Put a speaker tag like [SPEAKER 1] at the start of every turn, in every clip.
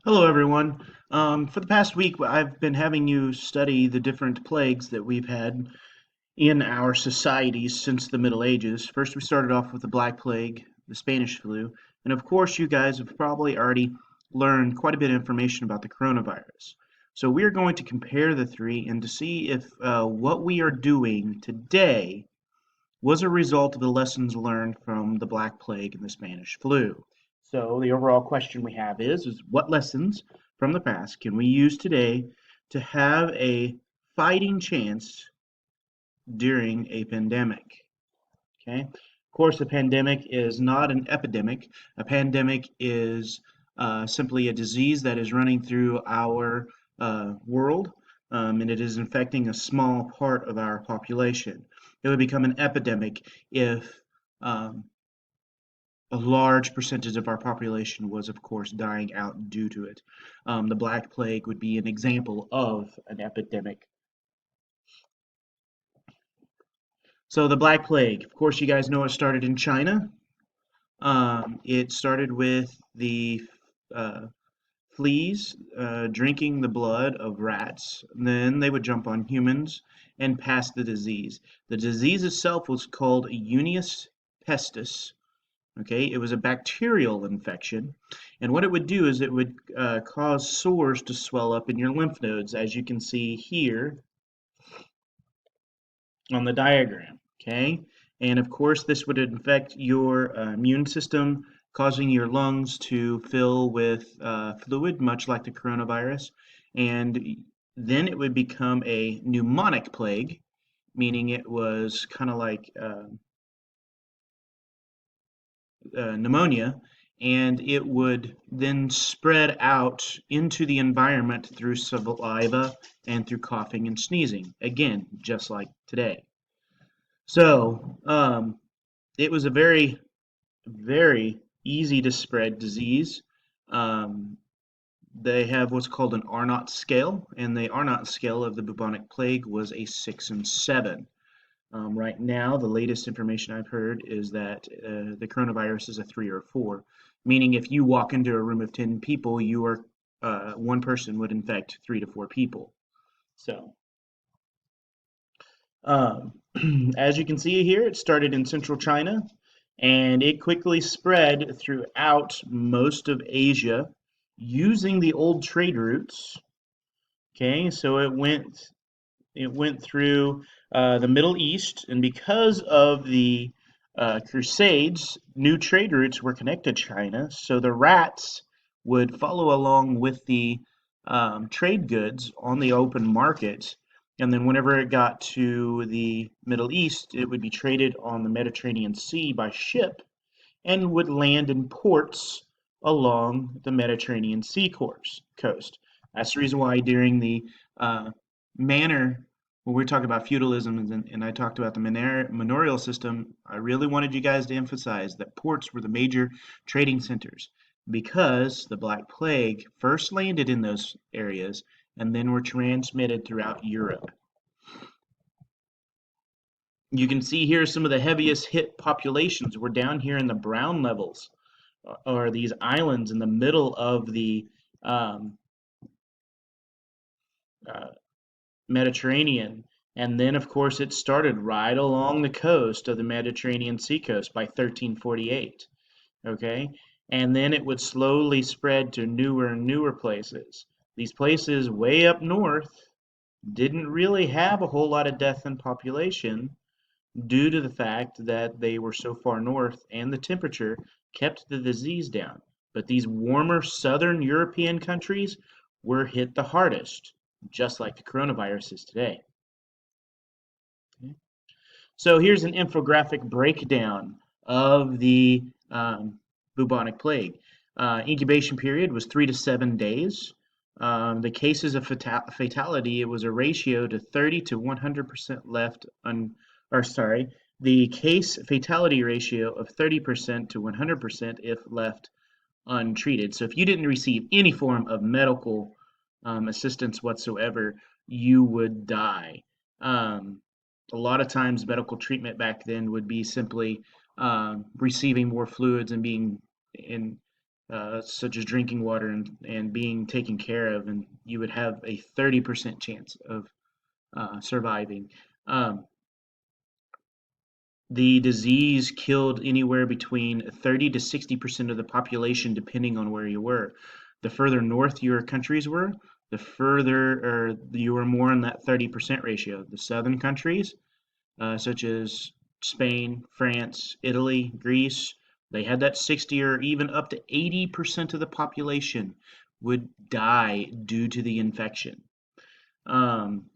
[SPEAKER 1] Hello, everyone. For the past week, I've been having you study the different plagues that we've had in our societies since the Middle Ages. First, we started off with the Black Plague, the Spanish flu, and of course, you guys have probably already learned quite a bit of information about the coronavirus. So, we're going to compare the three and to see if what we are doing today was a result of the lessons learned from the Black Plague and the Spanish flu. So the overall question we have is what lessons from the past can we use today to have a fighting chance during a pandemic? Okay. Of course, a pandemic is not an epidemic. A pandemic is simply a disease that is running through our world, and it is infecting a small part of our population. It would become an epidemic if um, a large percentage of our population was, of course, dying out due to it. The Black Plague would be an example of an epidemic. So, the Black Plague, of course, you guys know it started in China. It started with the uh, fleas drinking the blood of rats. Then they would jump on humans and pass the disease. The disease itself was called Junius pestis. Okay, it was a bacterial infection, and what it would do is it would cause sores to swell up in your lymph nodes, as you can see here on the diagram. Okay, and of course, this would infect your immune system, causing your lungs to fill with fluid, much like the coronavirus, and then it would become a pneumonic plague, meaning it was kind of like pneumonia, and it would then spread out into the environment through saliva and through coughing and sneezing. Again, just like today. So, it was a very, very easy to spread disease. Um, they have what's called an Arnott scale, and the Arnott scale of the bubonic plague was a 6 and 7. Right now, the latest information I've heard is that the coronavirus is a 3 or 4, meaning if you walk into a room of 10 people, you are one person would infect 3 to 4 people. So, um, as you can see here, it started in central China and it quickly spread throughout most of Asia using the old trade routes. Okay, so it went through the Middle East, and because of the Crusades, new trade routes were connected to China, so the rats would follow along with the trade goods on the open market. And then, whenever it got to the Middle East, it would be traded on the Mediterranean Sea by ship and would land in ports along the Mediterranean Sea coast. That's the reason why during the uh, manor, when we talk about feudalism and I talked about the manorial system, I really wanted you guys to emphasize that ports were the major trading centers because the Black Plague first landed in those areas and then were transmitted throughout Europe. You can see here some of the heaviest hit populations were down here in the brown levels or these islands in the middle of the um, uh, Mediterranean. And then, of course, it started right along the coast of the Mediterranean Sea coast by 1348. Okay. And then it would slowly spread to newer and newer places. These places way up north didn't really have a whole lot of death in population due to the fact that they were so far north and the temperature kept the disease down. But these warmer southern European countries were hit the hardest, just like the coronavirus is today. Okay. So here's an infographic breakdown of the bubonic plague. Incubation period was 3 to 7 days. The cases of fatality, it was a ratio to 30 to 100% left or sorry, the case fatality ratio of 30% to 100% if left untreated. So if you didn't receive any form of medical assistance whatsoever, you would die. Um, a lot of times, medical treatment back then would be simply receiving more fluids and being in such as drinking water and being taken care of, and you would have a 30% chance of surviving. Um, the disease killed anywhere between 30 to 60% of the population, depending on where you were. The further north your countries were, the further or you were more in that 30% ratio. The southern countries, such as Spain, France, Italy, Greece, they had that 60 or even up to 80% of the population would die due to the infection. Um,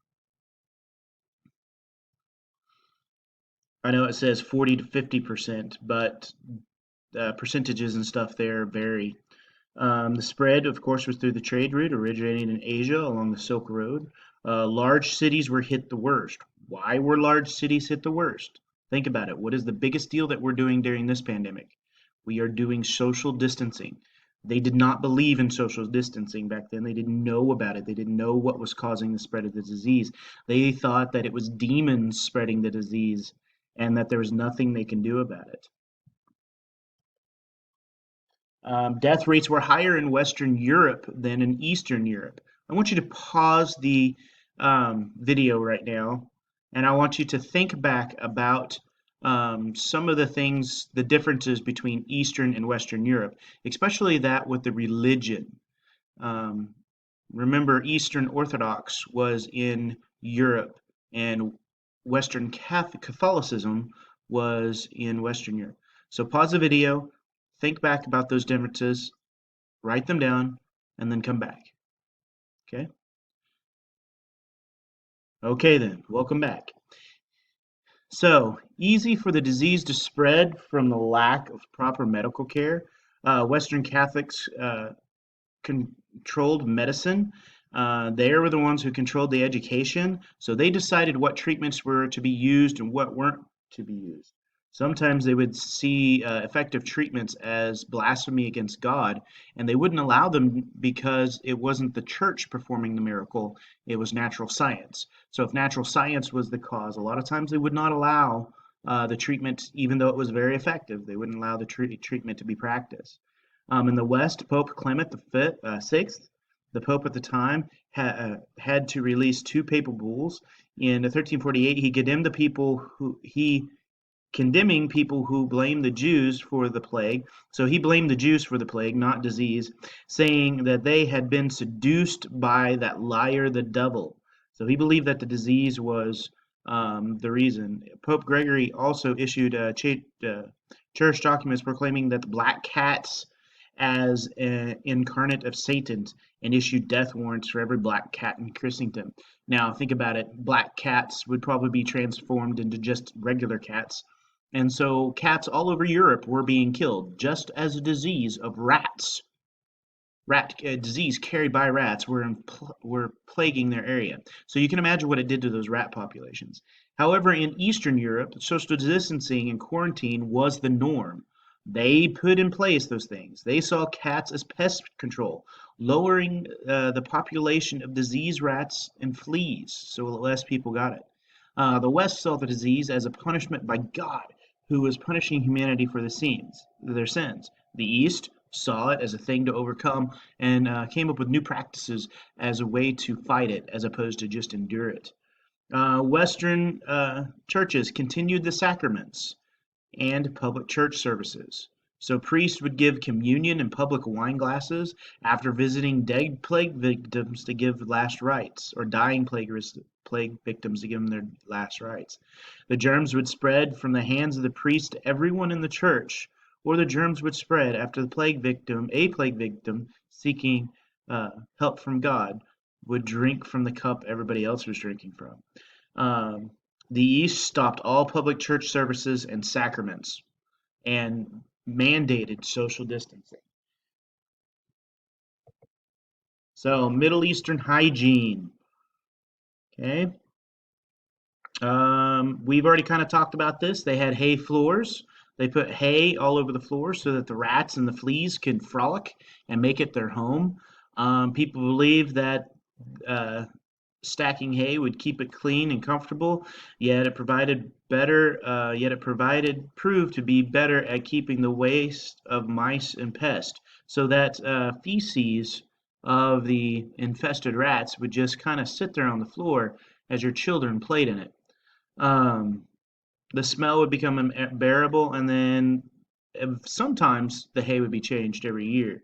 [SPEAKER 1] I know it says 40 to 50%, but percentages and stuff there vary. The spread, of course, was through the trade route originating in Asia along the Silk Road. Large cities were hit the worst. Why were large cities hit the worst? Think about it. What is the biggest deal that we're doing during this pandemic? We are doing social distancing. They did not believe in social distancing back then. They didn't know about it. They didn't know what was causing the spread of the disease. They thought that it was demons spreading the disease and that there was nothing they can do about it. Death rates were higher in Western Europe than in Eastern Europe. I want you to pause the video right now, and I want you to think back about some of the things, the differences between Eastern and Western Europe, especially that with the religion. Um, Remember, Eastern Orthodox was in Europe, and Western Catholicism was in Western Europe. So pause the video, think back about those differences, write them down, and then come back. Okay? Okay, then, welcome back. So, easy for the disease to spread from the lack of proper medical care. Western Catholics controlled medicine. They were the ones who controlled the education, so they decided what treatments were to be used and what weren't to be used. Sometimes they would see effective treatments as blasphemy against God, and they wouldn't allow them because it wasn't the church performing the miracle, it was natural science. So if natural science was the cause, a lot of times they would not allow the treatment, even though it was very effective. They wouldn't allow the treatment to be practiced. In the West, Pope Clement VI, the Pope at the time, had to release two papal bulls. In 1348, he condemned the people who he condemning people who blamed the Jews for the plague. So he blamed the Jews for the plague, not disease, saying that they had been seduced by that liar, the devil. So he believed that the disease was the reason. Pope Gregory also issued church documents proclaiming that the black cats as an incarnate of Satan and issued death warrants for every black cat in Christendom. Now, think about it. Black cats would probably be transformed into just regular cats. And so cats all over Europe were being killed, just as a disease of rats, disease carried by rats, were plaguing their area. So you can imagine what it did to those rat populations. However, in Eastern Europe, social distancing and quarantine was the norm. They put in place those things. They saw cats as pest control, lowering the population of disease rats and fleas, so less people got it. The West saw the disease as a punishment by God, who was punishing humanity for their sins. The East saw it as a thing to overcome and came up with new practices as a way to fight it, as opposed to just endure it. Western churches continued the sacraments and public church services. So priests would give communion in public wine glasses after visiting dead plague victims to give last rites, or dying plague victims to give them their last rites. The germs would spread from the hands of the priest to everyone in the church, or the germs would spread after a plague victim seeking help from God, would drink from the cup everybody else was drinking from. Um, the East stopped all public church services and sacraments and mandated social distancing. So, Middle Eastern hygiene. Okay. We've already kind of talked about this. They had hay floors. They put hay all over the floor so that the rats and the fleas could frolic and make it their home. People believe that uh, stacking hay would keep it clean and comfortable, yet it proved to be better at keeping the waste of mice and pests. So that feces of the infested rats would just kind of sit there on the floor as your children played in it. Um, the smell would become unbearable, and then sometimes the hay would be changed every year.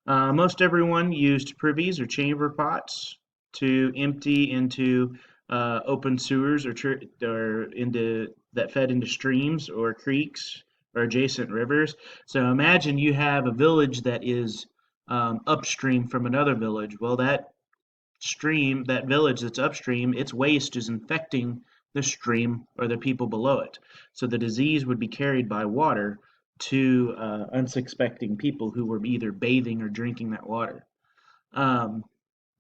[SPEAKER 1] Most everyone used privies or chamber pots to empty into open sewers or into that fed into streams or creeks or adjacent rivers. So imagine you have a village that is upstream from another village. Well, that village that's upstream, its waste is infecting the stream or the people below it. So the disease would be carried by water to unsuspecting people who were either bathing or drinking that water. Um,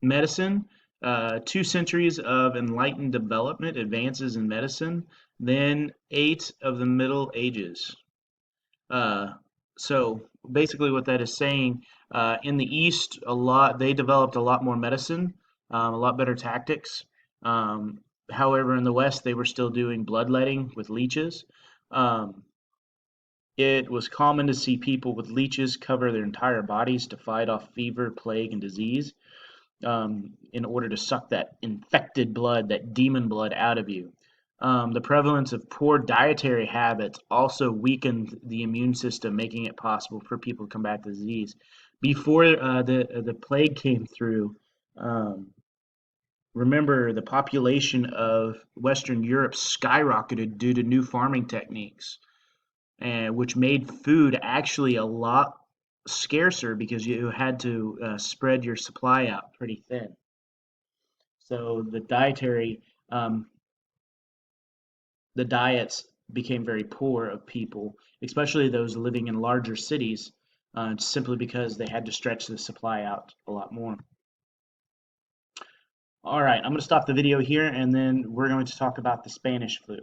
[SPEAKER 1] medicine, 2 centuries of enlightened development, advances in medicine, then 8 of the Middle Ages. Uh, so basically, what that is saying, in the East, they developed a lot more medicine, a lot better tactics. Um, However, in the West, they were still doing bloodletting with leeches. Um, it was common to see people with leeches cover their entire bodies to fight off fever, plague, and disease, in order to suck that infected blood, that demon blood out of you. The prevalence of poor dietary habits also weakened the immune system, making it possible for people to combat the disease. Before the plague came through, um, remember the population of Western Europe skyrocketed due to new farming techniques, and which made food actually a lot scarcer because you had to spread your supply out pretty thin. So um, the diets became very poor of people, especially those living in larger cities, simply because they had to stretch the supply out a lot more. All right, I'm going to stop the video here, and then we're going to talk about the Spanish flu.